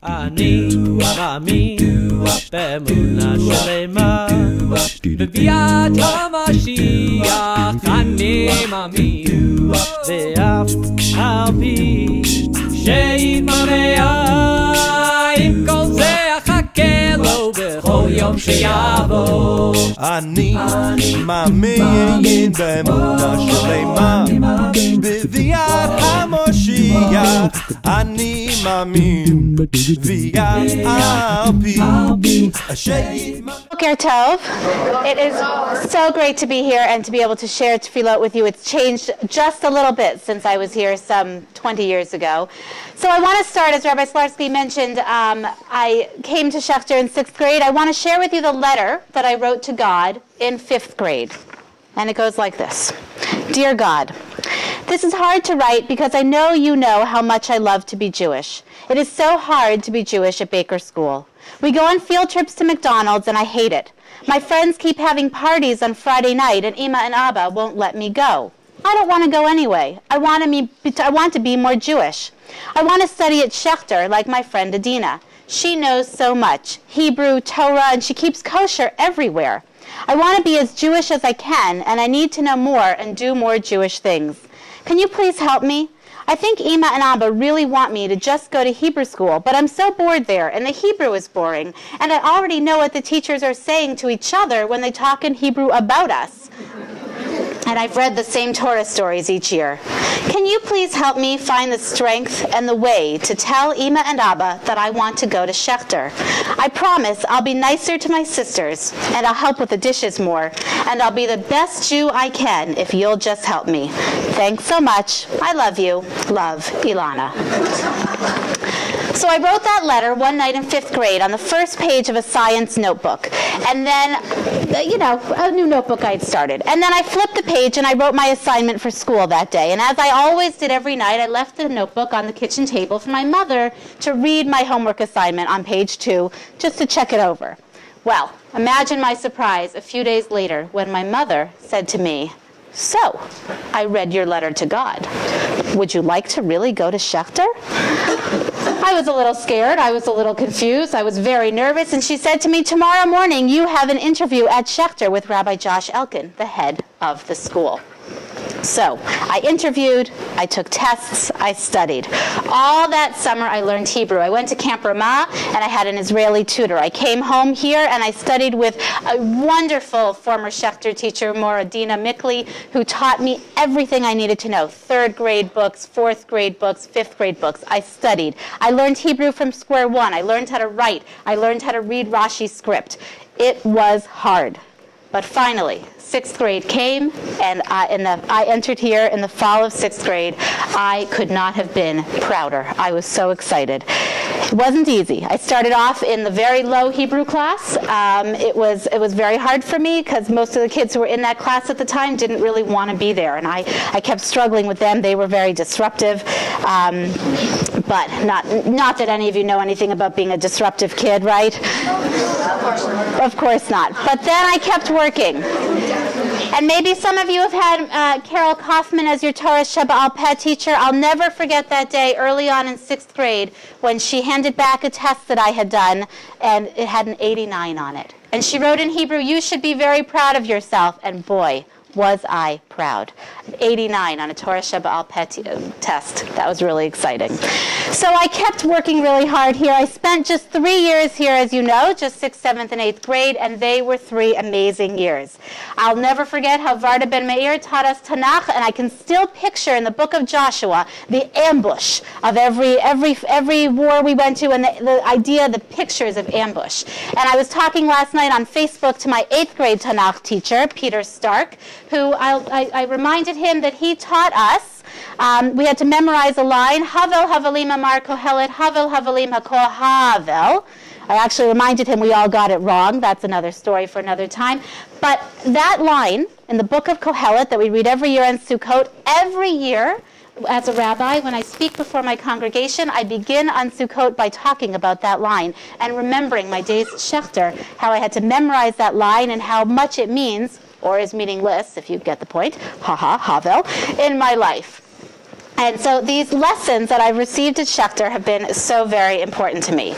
אני מאמין באמונה שלמה בביאת המשיח. אני מאמין ואף על פי שיתמראה עם כל זה אחכה לו בכל יום שיבוא. אני מאמין באמונה שלמה בביאת המשיח. אני מאמין ויאת על פי Boker Tov. It is so great to be here and to be able to share tefillot with you. It's changed just a little bit since I was here some 20 years ago. So I want to start, as Rabbi Slarsky mentioned, I came to Schechter in 6th grade. I want to share with you the letter that I wrote to God in 5th grade. And it goes like this. Dear God, this is hard to write because I know you know how much I love to be Jewish. It is so hard to be Jewish at Baker School. We go on field trips to McDonald's and I hate it. My friends keep having parties on Friday night and Ima and Abba won't let me go. I don't want to go anyway. I want to be more Jewish. I want to study at Schechter like my friend Adina. She knows so much, Hebrew, Torah, and she keeps kosher everywhere. I want to be as Jewish as I can, and I need to know more and do more Jewish things. Can you please help me? I think Ima and Abba really want me to just go to Hebrew school, but I'm so bored there, and the Hebrew is boring, and I already know what the teachers are saying to each other when they talk in Hebrew about us. And I've read the same Torah stories each year. Can you please help me find the strength and the way to tell Ima and Abba that I want to go to Schechter? I promise I'll be nicer to my sisters, and I'll help with the dishes more, and I'll be the best Jew I can if you'll just help me. Thanks so much. I love you. Love, Ilana. So I wrote that letter one night in 5th grade on the first page of a science notebook. And then, a new notebook I had started. And then I flipped the page and I wrote my assignment for school that day. And as I always did every night, I left the notebook on the kitchen table for my mother to read my homework assignment on page 2, just to check it over. Well, imagine my surprise a few days later when my mother said to me, "So, I read your letter to God. Would you like to really go to Schechter?" I was a little scared. I was a little confused. I was very nervous. And she said to me, "Tomorrow morning you have an interview at Schechter with Rabbi Josh Elkin, the head of the school." So I interviewed, I took tests, I studied. All that summer I learned Hebrew. I went to Camp Ramah and I had an Israeli tutor. I came home here and I studied with a wonderful former Schechter teacher, Moradina Mikli, who taught me everything I needed to know. 3rd grade books, 4th grade books, 5th grade books. I studied. I learned Hebrew from square one. I learned how to write. I learned how to read Rashi's script. It was hard. But finally, 6th grade came, and I entered here in the fall of 6th grade. I could not have been prouder. I was so excited. It wasn't easy. I started off in the very low Hebrew class. It was very hard for me because most of the kids who were in that class at the time didn't really want to be there, and I kept struggling with them. They were very disruptive, but not that any of you know anything about being a disruptive kid, right? Of course not. But then I kept working. And maybe some of you have had Carol Kaufman as your Torah Sheba Al-Peh teacher. I'll never forget that day early on in 6th grade when she handed back a test that I had done, and it had an 89 on it. And she wrote in Hebrew, "You should be very proud of yourself." And boy, was I proud. 89 on a Torah Sheba Al-Peh test. That was really exciting. So I kept working really hard here. I spent just 3 years here, as you know, just 6th, 7th, and 8th grade, and they were 3 amazing years. I'll never forget how Varda Ben Meir taught us Tanakh, and I can still picture in the book of Joshua the ambush of every war we went to, and the idea, the pictures of ambush. And I was talking last night on Facebook to my 8th grade Tanakh teacher, Peter Stark, who I reminded him that he taught us, we had to memorize a line, Havel Havalim Amar Kohelet, Havel Havalim HaKol Havel. I actually reminded him we all got it wrong. That's another story for another time. But that line in the book of Kohelet that we read every year in Sukkot, every year as a rabbi, when I speak before my congregation, I begin on Sukkot by talking about that line and remembering my days at Schechter, how I had to memorize that line and how much it means, or is meaningless, if you get the point, havel, in my life. And so these lessons that I've received at Schechter have been so very important to me.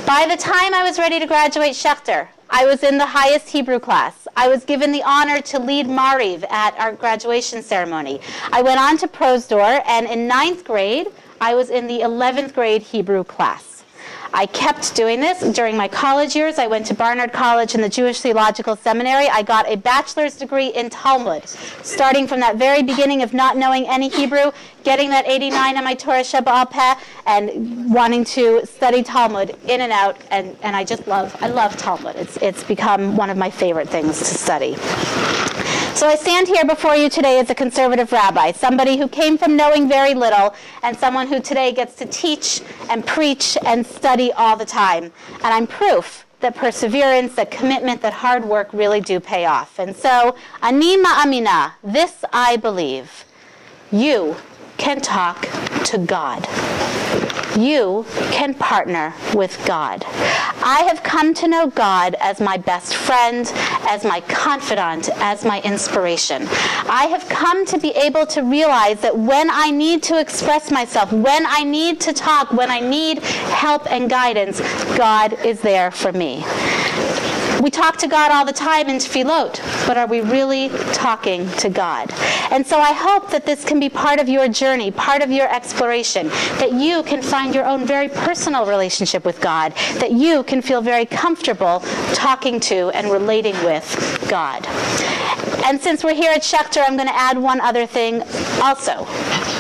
By the time I was ready to graduate Schechter, I was in the highest Hebrew class. I was given the honor to lead Mariv at our graduation ceremony. I went on to Prosdor, and in 9th grade, I was in the 11th grade Hebrew class. I kept doing this during my college years. I went to Barnard College and the Jewish Theological Seminary. I got a bachelor's degree in Talmud, starting from that very beginning of not knowing any Hebrew, getting that 89 on my Torah Sheba'al Peh, and wanting to study Talmud in and out. And I love Talmud. It's become one of my favorite things to study. So I stand here before you today as a conservative rabbi, somebody who came from knowing very little, and someone who today gets to teach and preach and study all the time. And I'm proof that perseverance, that commitment, that hard work really do pay off. And so, ani ma'amina, this I believe, you can talk to God. You can partner with God. I have come to know God as my best friend, as my confidant, as my inspiration. I have come to be able to realize that when I need to express myself, when I need to talk, when I need help and guidance, God is there for me. We talk to God all the time in tefillot, but are we really talking to God? And so I hope that this can be part of your journey, part of your exploration, that you can find your own very personal relationship with God, that you can feel very comfortable talking to and relating with God. And since we're here at Schechter, I'm going to add one other thing also.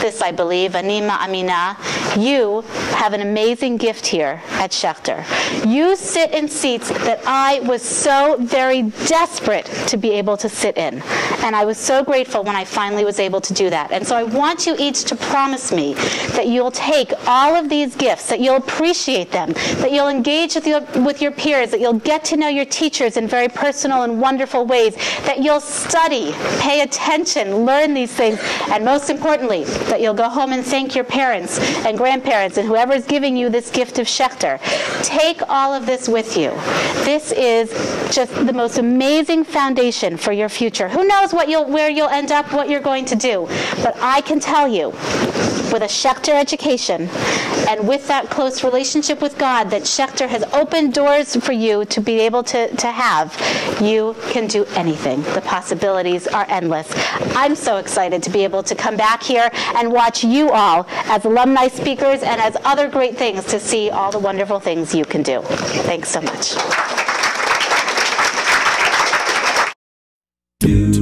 This, I believe, ani ma'amina, you have an amazing gift here at Schechter. You sit in seats that I was so very desperate to be able to sit in. And I was so grateful when I finally was able to do that. And so I want you each to promise me that you'll take all of these gifts, that you'll appreciate them, that you'll engage with your peers, that you'll get to know your teachers in very personal and wonderful ways, that you'll study, pay attention, learn these things, and most importantly, that you'll go home and thank your parents and grandparents and whoever is giving you this gift of Schechter. Take all of this with you. This is just the most amazing foundation for your future. Who knows where you'll end up, what you're going to do. But I can tell you, with a Schechter education and with that close relationship with God that Schechter has opened doors for you to be able to have, you can do anything. The possibilities are endless. I'm so excited to be able to come back here and watch you all as alumni speakers and as other great things to see all the wonderful things you can do. Thanks so much. Do